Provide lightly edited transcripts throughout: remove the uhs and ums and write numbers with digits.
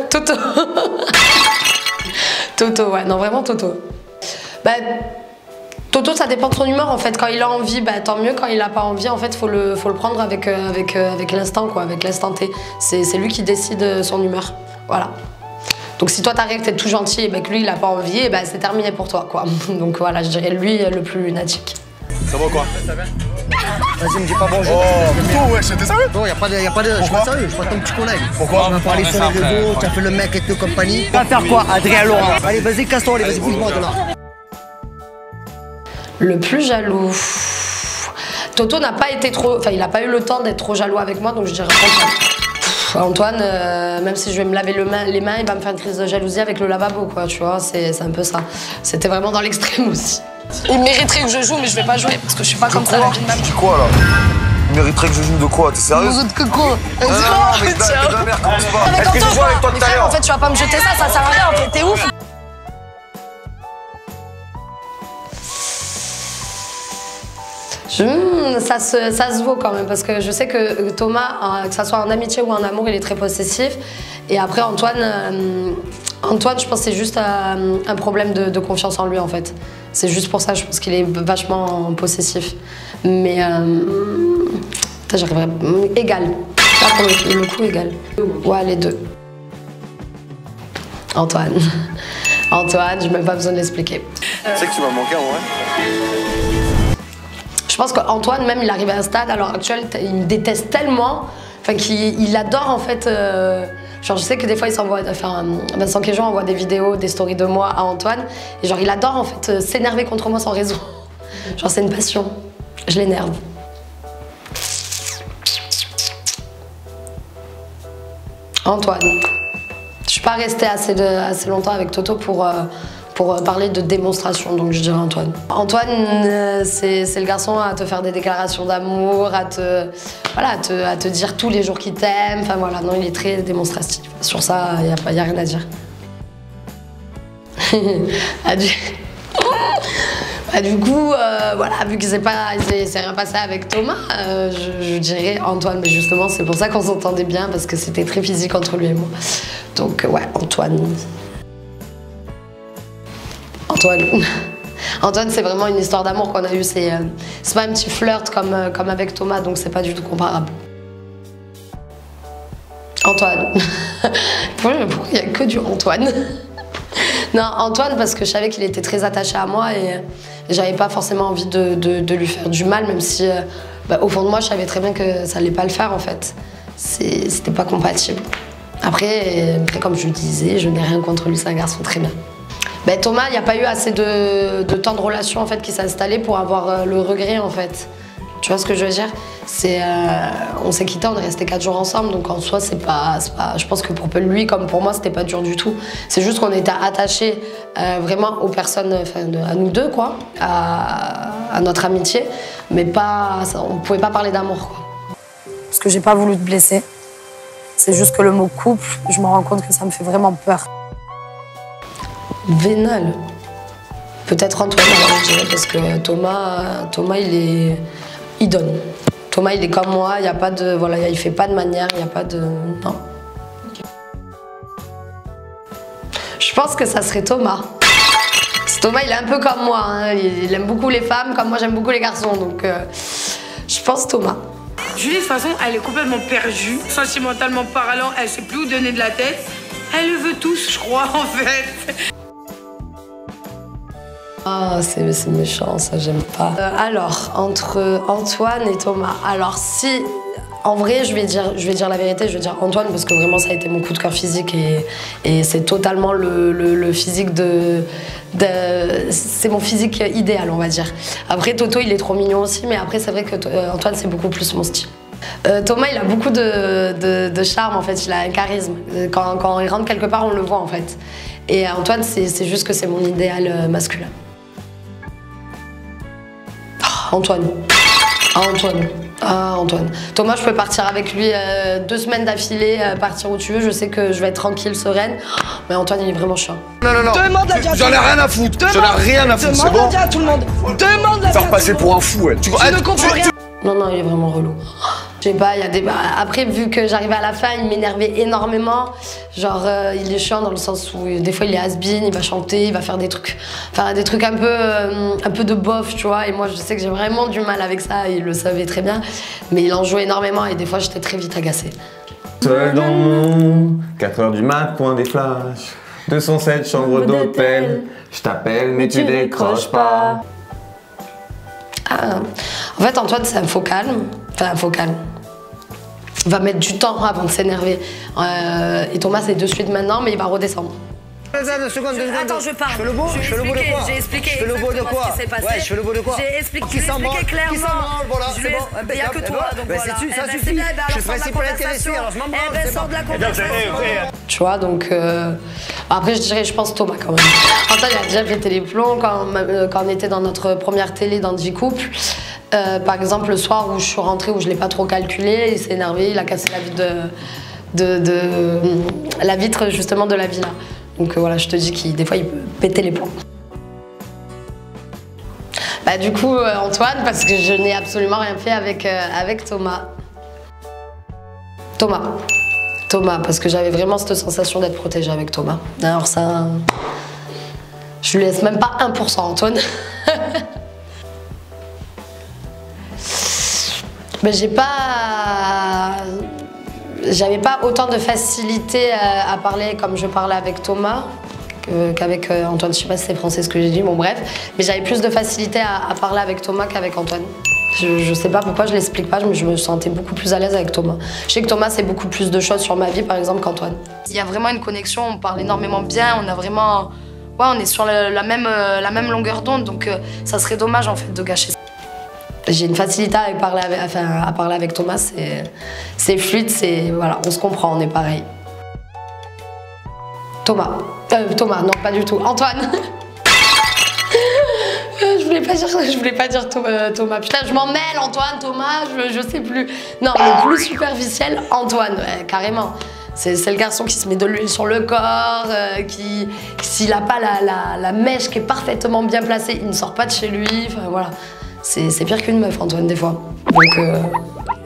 Toto. Toto, ouais, non, vraiment Toto. Bah, Toto, ça dépend de son humeur en fait. Quand il a envie, bah, tant mieux. Quand il n'a pas envie, en fait, faut le prendre avec l'instant, quoi, avec l'instant T. C'est lui qui décide son humeur. Voilà. Donc si toi t'arrives, t'es tout gentil et bah, que lui il n'a pas envie, et bah, c'est terminé pour toi, quoi. Donc voilà, je dirais lui le plus lunatique. Ça va quoi? Vas-y, me dis pas bonjour. Oh, ouais, c'était sérieux? Non, y'a pas de. Je suis pas sérieux, je suis pas ton petit collègue. Pourquoi? Tu m'as parlé sur les réseaux, tu as fait le mec et tout compagnie. Tu vas faire quoi, Adrien Laurent? Allez, vas-y, casse-toi, allez, vas-y, bouge-moi de là. Le plus jaloux. Toto n'a pas été trop. Enfin, il n'a pas eu le temps d'être trop jaloux avec moi, donc je dirais Antoine. Antoine, même si je vais me laver les mains, il va me faire une crise de jalousie avec le lavabo, quoi, tu vois, c'est un peu ça. C'était vraiment dans l'extrême aussi. Il mériterait que je joue, mais je vais pas jouer parce que je suis pas comme ça. Tu dis quoi là? Il mériterait que je joue de quoi? T'es sérieux? Vous autres que quoi? Non, mais t'es de la merde, commence pas. Est-ce que je joue avec toi tout à l'heure? En fait, tu vas pas me jeter ça sert à rien, en fait, t'es ouf. Ça se vaut quand même, parce que je sais que Thomas, que ça soit en amitié ou en amour, il est très possessif. Et après, Antoine, je pense que c'est juste un problème de confiance en lui, en fait. C'est juste pour ça, je pense qu'il est vachement possessif. Mais j'arriverais égal. Là, pour le coup, égal. Ouais, les deux. Antoine. Antoine, j'ai même pas besoin de l'expliquer. Tu sais que tu m'as manqué en vrai? Je pense qu'Antoine, même, il arrive à un stade, à l'heure actuelle, il me déteste tellement, enfin, qu'il adore, en fait, genre, je sais que des fois, il s'envoie, enfin, Vincent Quéjon envoie des vidéos, des stories de moi à Antoine, et genre, il adore, en fait, s'énerver contre moi sans raison. Genre, c'est une passion. Je l'énerve. Antoine. Je suis pas restée assez longtemps avec Toto pour parler de démonstration, donc je dirais Antoine. Antoine, c'est le garçon à te faire des déclarations d'amour, à te dire tous les jours qu'il t'aime. Enfin voilà, non, il est très démonstratif. Sur ça, il n'y a rien à dire. Du coup, voilà, vu qu'il s'est rien passé avec Thomas, je dirais Antoine. Mais justement, c'est pour ça qu'on s'entendait bien, parce que c'était très physique entre lui et moi. Donc ouais, Antoine. Antoine, c'est vraiment une histoire d'amour qu'on a eue. C'est pas un petit flirt comme avec Thomas, donc c'est pas du tout comparable. Antoine. Pourquoi il n'y a que du Antoine? Non, Antoine, parce que je savais qu'il était très attaché à moi et j'avais pas forcément envie de lui faire du mal, même si au fond de moi, je savais très bien que ça allait pas le faire en fait. C'était pas compatible. Après, comme je le disais, je n'ai rien contre lui, c'est un garçon très bien. Thomas, il n'y a pas eu assez de temps de relation en fait, qui s'est installé pour avoir le regret en fait. Tu vois ce que je veux dire? On s'est quittés, on est restés 4 jours ensemble, donc en soi, c'est pas, je pense que pour lui comme pour moi, c'était pas dur du tout. C'est juste qu'on était attachés vraiment aux personnes, à nous deux, quoi, à notre amitié, mais pas, on pouvait pas parler d'amour, quoi. Parce que j'ai pas voulu te blesser. C'est juste que le mot couple, je me rends compte que ça me fait vraiment peur. Vénal. Peut-être Antoine, je dirais, parce que Thomas, il donne. Thomas, il est comme moi, il y a pas de, voilà, il fait pas de manière, il y a pas de, non. Je pense que ça serait Thomas. Parce que Thomas, il est un peu comme moi, hein. Il aime beaucoup les femmes, comme moi j'aime beaucoup les garçons, donc je pense Thomas. Julie, de toute façon, elle est complètement perdue. Sentimentalement parlant, elle sait plus où donner de la tête. Elle le veut tous, je crois, en fait. Ah, c'est méchant, ça, j'aime pas. Alors, entre Antoine et Thomas, alors si... En vrai, je vais dire la vérité, je vais dire Antoine, parce que vraiment, ça a été mon coup de cœur physique et c'est totalement le physique c'est mon physique idéal, on va dire. Après, Toto, il est trop mignon aussi, mais après, c'est vrai que Antoine, c'est beaucoup plus mon style. Thomas, il a beaucoup de charme, en fait, il a un charisme. Quand il rentre quelque part, on le voit, en fait. Et Antoine, c'est juste que c'est mon idéal masculin. Antoine. Antoine. Thomas, je peux partir avec lui 2 semaines d'affilée, partir où tu veux, je sais que je vais être tranquille, sereine. Mais Antoine, il est vraiment chiant. Non. J'en ai rien à foutre. J'en ai rien à foutre, c'est bon? Demande la à tout le monde. Demande la. Faire passer pour un fou, ouais. Tu ne comprends rien. Non, il est vraiment relou. Je sais pas, il y a des... Après, vu que j'arrivais à la fin, il m'énervait énormément. Genre, il est chiant dans le sens où des fois il est has-been, il va chanter, il va faire des trucs un peu de bof, tu vois. Et moi, je sais que j'ai vraiment du mal avec ça, il le savait très bien. Mais il en jouait énormément et des fois, j'étais très vite agacée. Seul dans mon 4 h du mat, point des flashs. 207 chambres d'hôtel. Je t'appelle, mais tu décroches pas. Ah. En fait, Antoine, c'est un faux calme. Enfin, un faux calme. Il va mettre du temps avant de s'énerver. Et Thomas, c'est de suite maintenant, mais il va redescendre. Deux secondes. Attends, je parle. Je fais le beau, de quoi? J'ai expliqué Je fais le beau de quoi? ce qui s'est passé. Ouais, je fais le beau de quoi? J'ai expliqué, Qui s'en branle, clairement. Voilà, Il c'est bon. n'y a que toi, donc voilà. Ça suffit. Je suis pas intéressé, alors je m'en branle. Eh ben, sors de la conversation. Tu vois, donc... Après, je dirais, je pense Thomas quand même. Antoine, il a déjà pété les plombs quand on était dans notre première télé dans 10 couples. Par exemple, le soir où je suis rentrée, où je ne l'ai pas trop calculé, il s'est énervé, il a cassé la vitre la vitre justement de la villa. Donc voilà, je te dis qu'il des fois il peut péter les plombs. Bah du coup Antoine, parce que je n'ai absolument rien fait avec Thomas. Thomas, parce que j'avais vraiment cette sensation d'être protégée avec Thomas. Alors ça, je lui laisse même pas 1% Antoine. Mais j'avais pas autant de facilité à parler comme je parlais avec Thomas qu'avec Antoine. Je sais pas si c'est français ce que j'ai dit, bon bref. Mais j'avais plus de facilité à parler avec Thomas qu'avec Antoine. Je sais pas pourquoi je l'explique pas, mais je me sentais beaucoup plus à l'aise avec Thomas. Je sais que Thomas sait beaucoup plus de choses sur ma vie par exemple qu'Antoine. Il y a vraiment une connexion, on parle énormément bien, on a vraiment... Ouais, on est sur la même longueur d'onde, donc ça serait dommage en fait de gâcher ça. J'ai une facilité à parler avec Thomas, c'est fluide, voilà, on se comprend, on est pareil. Thomas, non pas du tout, Antoine. Je voulais pas dire Thomas. Putain, je m'en mêle, Antoine, Thomas, je sais plus. Non, le plus superficiel, Antoine, ouais, carrément. C'est le garçon qui se met de l'huile sur le corps, qui, s'il n'a pas la mèche qui est parfaitement bien placée, il ne sort pas de chez lui, enfin voilà. C'est pire qu'une meuf, Antoine, des fois. Donc,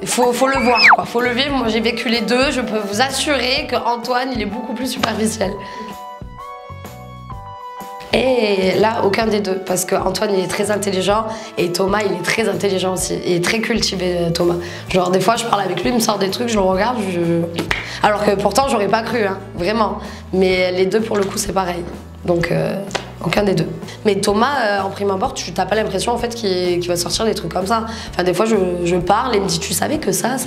il faut le voir, quoi. Faut le vivre. Moi, j'ai vécu les deux. Je peux vous assurer qu'Antoine, il est beaucoup plus superficiel. Et là, aucun des deux. Parce qu'Antoine, il est très intelligent. Et Thomas, il est très intelligent aussi. Il est très cultivé, Thomas. Genre, des fois, je parle avec lui, il me sort des trucs, je le regarde, alors que pourtant, j'aurais pas cru, hein. Vraiment. Mais les deux, pour le coup, c'est pareil. Donc... aucun des deux. Mais Thomas, en prime abord, tu n'as pas l'impression en fait qu'il va sortir des trucs comme ça. Enfin, des fois, je parle et il me dit, tu savais que ça.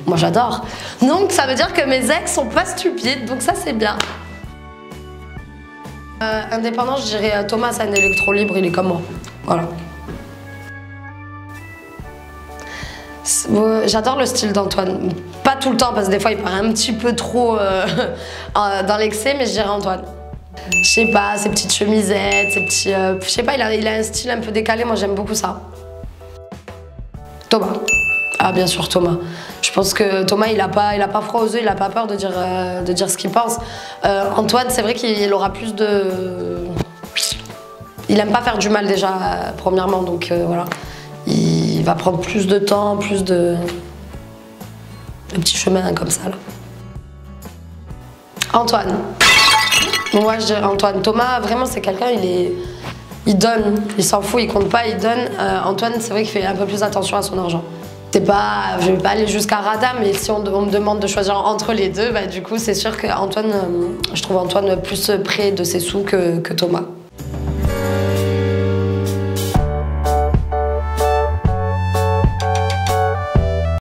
Moi, j'adore. Donc, ça veut dire que mes ex sont pas stupides, donc ça, c'est bien. Indépendant, je dirais Thomas, c'est un électro libre, il est comme moi. Voilà. J'adore le style d'Antoine. Pas tout le temps, parce que des fois, il paraît un petit peu trop dans l'excès, mais je dirais Antoine. Je sais pas, ses petites chemisettes, ses petits... je sais pas, il a un style un peu décalé, moi j'aime beaucoup ça. Thomas. Ah bien sûr Thomas. Je pense que Thomas il a pas froid aux yeux, il a pas peur de dire ce qu'il pense. Antoine, c'est vrai qu'il aura plus de... Il aime pas faire du mal déjà, premièrement, donc voilà. Il va prendre plus de temps, plus de petits chemins comme ça là. Antoine. Moi, je dirais Antoine. Thomas, vraiment, c'est quelqu'un, il donne, il s'en fout, il compte pas, il donne. Antoine, c'est vrai qu'il fait un peu plus attention à son argent. C'est pas, je vais pas aller jusqu'à Radam, mais si on me demande de choisir entre les deux, bah, du coup, c'est sûr que Antoine, je trouve Antoine plus près de ses sous que Thomas.